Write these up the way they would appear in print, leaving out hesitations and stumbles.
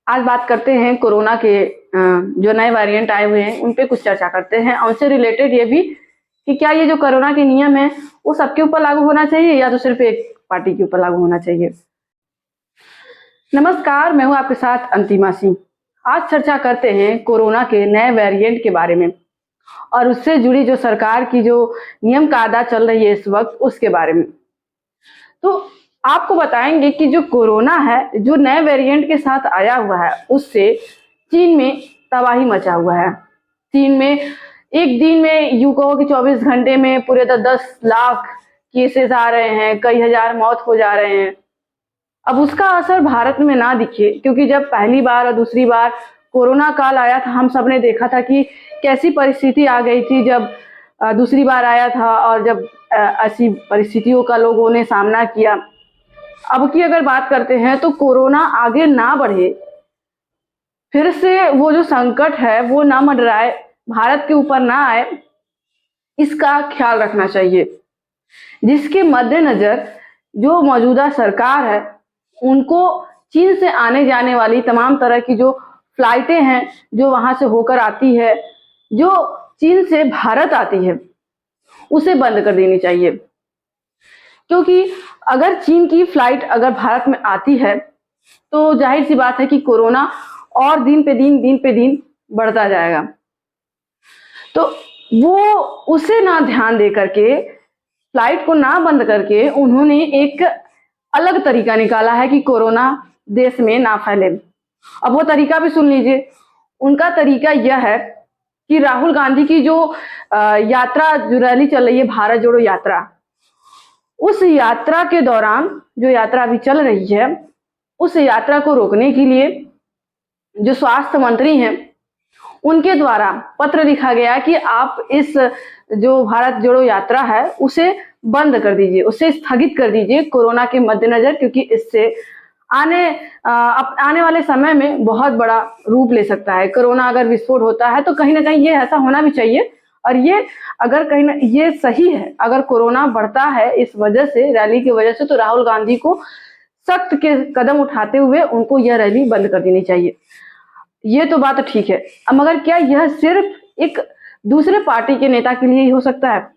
आज बात करते हैं कोरोना के जो नए वेरिएंट आए हुए हैं उन पे कुछ चर्चा करते हैं और उससे रिलेटेड ये भी कि क्या ये जो कोरोना के नियम है वो सबके ऊपर लागू होना चाहिए या तो सिर्फ एक पार्टी के ऊपर लागू होना चाहिए। नमस्कार, मैं हूं आपके साथ अंतिमा सिंह। आज चर्चा करते हैं कोरोना के नए वेरिएंट के बारे में और उससे जुड़ी जो सरकार की जो नियम कायदा चल रही है इस वक्त उसके बारे में। तो आपको बताएंगे कि जो कोरोना है जो नए वेरिएंट के साथ आया हुआ है उससे चीन में तबाही मचा हुआ है। चीन में एक दिन में यूं कहो कि 24 घंटे में पूरे 10-10 लाख केसेस आ रहे हैं, कई हजार मौत हो जा रहे हैं। अब उसका असर भारत में ना दिखे, क्योंकि जब पहली बार और दूसरी बार कोरोना काल आया था हम सबने देखा था कि कैसी परिस्थिति आ गई थी जब दूसरी बार आया था और जब ऐसी परिस्थितियों का लोगों ने सामना किया। अब की अगर बात करते हैं तो कोरोना आगे ना बढ़े, फिर से वो जो संकट है वो ना मंडराए, भारत के ऊपर ना आए, इसका ख्याल रखना चाहिए। जिसके मद्देनजर जो मौजूदा सरकार है उनको चीन से आने जाने वाली तमाम तरह की जो फ्लाइटें हैं जो वहां से होकर आती है, जो चीन से भारत आती है, उसे बंद कर देनी चाहिए। क्योंकि अगर चीन की फ्लाइट अगर भारत में आती है तो जाहिर सी बात है कि कोरोना और दिन पे दिन बढ़ता जाएगा। तो वो उसे ना ध्यान दे करके, फ्लाइट को ना बंद करके उन्होंने एक अलग तरीका निकाला है कि कोरोना देश में ना फैले। अब वो तरीका भी सुन लीजिए। उनका तरीका यह है कि राहुल गांधी की जो यात्रा जो रैली चल रही है, भारत जोड़ो यात्रा, उस यात्रा के दौरान जो यात्रा अभी चल रही है उस यात्रा को रोकने के लिए जो स्वास्थ्य मंत्री हैं उनके द्वारा पत्र लिखा गया कि आप इस जो भारत जोड़ो यात्रा है उसे बंद कर दीजिए, उसे स्थगित कर दीजिए कोरोना के मद्देनजर, क्योंकि इससे आने वाले समय में बहुत बड़ा रूप ले सकता है। कोरोना अगर विस्फोट होता है तो कहीं ना कहीं ये ऐसा होना भी चाहिए, और ये अगर कहीं ना ये सही है, अगर कोरोना बढ़ता है इस वजह से, रैली की वजह से, तो राहुल गांधी को सख्त के कदम उठाते हुए उनको यह रैली बंद कर देनी चाहिए। ये तो बात ठीक है। अब मगर क्या यह सिर्फ एक दूसरे पार्टी के नेता के लिए ही हो सकता है?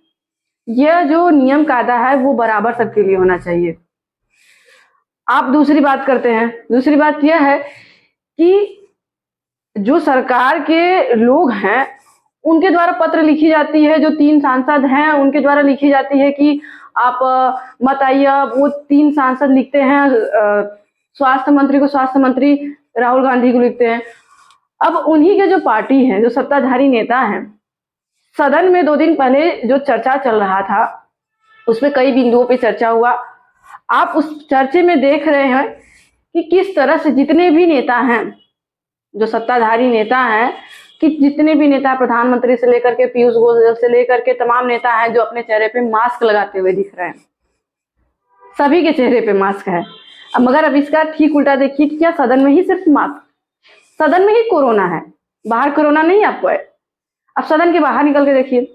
यह जो नियम कायदा है वो बराबर सबके लिए होना चाहिए। आप दूसरी बात करते हैं, दूसरी बात यह है कि जो सरकार के लोग हैं उनके द्वारा पत्र लिखी जाती है, जो 3 सांसद हैं उनके द्वारा लिखी जाती है कि आप मत आइए। वो 3 सांसद लिखते हैं स्वास्थ्य मंत्री को, स्वास्थ्य मंत्री राहुल गांधी को लिखते हैं। अब उन्हीं के जो पार्टी हैं, जो सत्ताधारी नेता हैं, सदन में 2 दिन पहले जो चर्चा चल रहा था उसमें कई बिंदुओं पे चर्चा हुआ। आप उस चर्चे में देख रहे हैं कि किस तरह से जितने भी नेता हैं, जो सत्ताधारी नेता हैं, कि जितने भी नेता, प्रधानमंत्री से लेकर के पीयूष गोयल से लेकर के तमाम नेता हैं जो अपने चेहरे पे मास्क लगाते हुए दिख रहे हैं। सभी के चेहरे पे मास्क है। अब मगर अब इसका ठीक उल्टा देखिए कि क्या सदन में ही सिर्फ मास्क, सदन में ही कोरोना है, बाहर कोरोना नहीं आपको है। अब सदन के बाहर निकल के देखिए,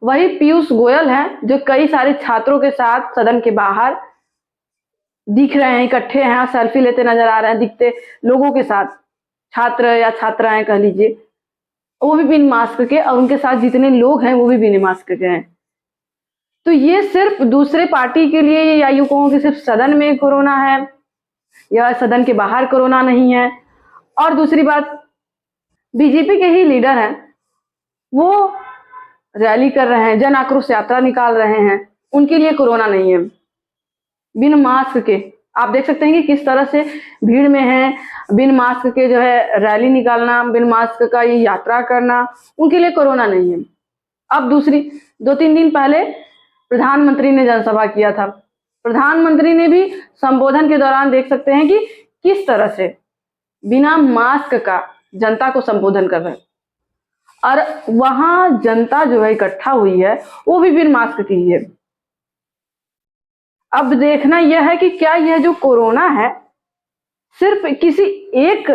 वही पीयूष गोयल हैं जो कई सारे छात्रों के साथ सदन के बाहर दिख रहे हैं, इकट्ठे हैं, सेल्फी लेते नजर आ रहे हैं, दिखते लोगों के साथ, छात्र या छात्राएं कह लीजिए, वो भी बिन मास्क के, और उनके साथ जितने लोग हैं वो भी बिना मास्क के हैं। तो ये सिर्फ दूसरे पार्टी के लिए, या यूं कहूं कि सिर्फ सदन में कोरोना है या सदन के बाहर कोरोना नहीं है। और दूसरी बात, बीजेपी के ही लीडर हैं, वो रैली कर रहे हैं, जन आक्रोश यात्रा निकाल रहे हैं, उनके लिए कोरोना नहीं है। बिन मास्क के आप देख सकते हैं कि किस तरह से भीड़ में है, बिन मास्क के जो है रैली निकालना, बिन मास्क का ये यात्रा करना, उनके लिए कोरोना नहीं है। अब दूसरी, 2-3 दिन पहले प्रधानमंत्री ने जनसभा किया था। प्रधानमंत्री ने भी संबोधन के दौरान देख सकते हैं कि किस तरह से बिना मास्क का जनता को संबोधन कर रहे हैं, और वहां जनता जो है इकट्ठा हुई है वो भी बिन मास्क की ही है। अब देखना यह है कि क्या यह जो कोरोना है सिर्फ किसी एक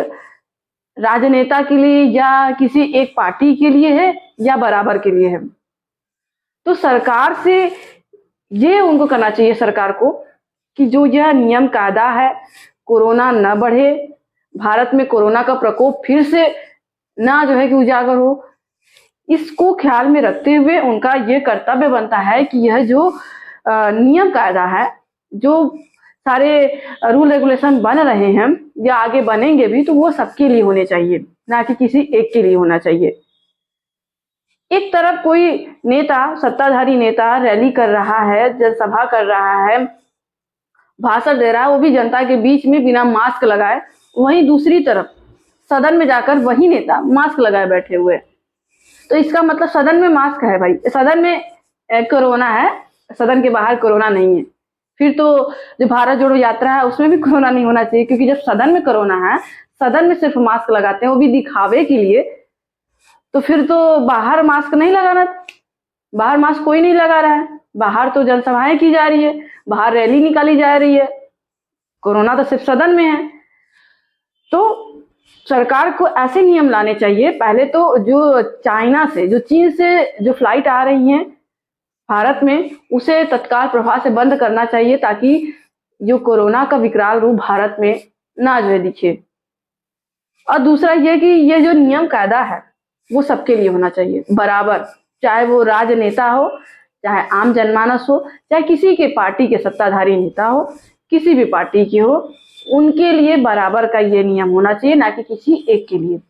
राजनेता के लिए या किसी एक पार्टी के लिए है या बराबर के लिए है। तो सरकार से ये उनको करना चाहिए, सरकार को, कि जो यह नियम कायदा है, कोरोना न बढ़े, भारत में कोरोना का प्रकोप फिर से ना जो है कि उजागर हो, इसको ख्याल में रखते हुए उनका ये कर्तव्य बनता है कि यह जो नियम कायदा है, जो सारे रूल रेगुलेशन बन रहे हैं या आगे बनेंगे भी, तो वो सबके लिए होने चाहिए, ना कि किसी एक के लिए होना चाहिए। एक तरफ कोई नेता, सत्ताधारी नेता रैली कर रहा है, जनसभा कर रहा है, भाषण दे रहा है, वो भी जनता के बीच में बिना मास्क लगाए, वहीं दूसरी तरफ सदन में जाकर वही नेता मास्क लगाए बैठे हुए। तो इसका मतलब सदन में मास्क है भाई, सदन में कोरोना है, सदन के बाहर कोरोना नहीं है। फिर तो जो भारत जोड़ो यात्रा है उसमें भी कोरोना नहीं होना चाहिए, क्योंकि जब सदन में कोरोना है, सदन में सिर्फ मास्क लगाते हैं वो भी दिखावे के लिए, तो फिर तो बाहर मास्क नहीं लगाना। बाहर मास्क कोई नहीं लगा रहा है, बाहर तो जनसभाएं की जा रही है, बाहर रैली निकाली जा रही है, कोरोना तो सिर्फ सदन में है। तो सरकार को ऐसे नियम लाने चाहिए। पहले तो जो चाइना से, जो चीन से जो फ्लाइट आ रही हैं भारत में, उसे तत्काल प्रभाव से बंद करना चाहिए, ताकि जो कोरोना का विकराल रूप भारत में ना जो दिखे। और दूसरा ये कि ये जो नियम कायदा है वो सबके लिए होना चाहिए बराबर, चाहे वो राजनेता हो, चाहे आम जनमानस हो, चाहे किसी के पार्टी के सत्ताधारी नेता हो, किसी भी पार्टी की हो, उनके लिए बराबर का ये नियम होना चाहिए, ना कि किसी एक के लिए।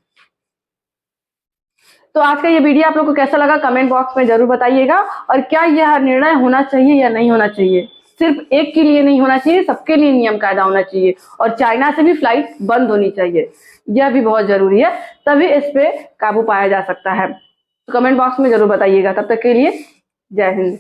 तो आज का ये वीडियो आप लोग को कैसा लगा कमेंट बॉक्स में जरूर बताइएगा। और क्या यह निर्णय होना चाहिए या नहीं होना चाहिए, सिर्फ एक के लिए नहीं होना चाहिए, सबके लिए नियम कायदा होना चाहिए। और चाइना से भी फ्लाइट बंद होनी चाहिए, यह भी बहुत जरूरी है, तभी इस पे काबू पाया जा सकता है। तो कमेंट बॉक्स में जरूर बताइएगा। तब तक के लिए जय हिंद।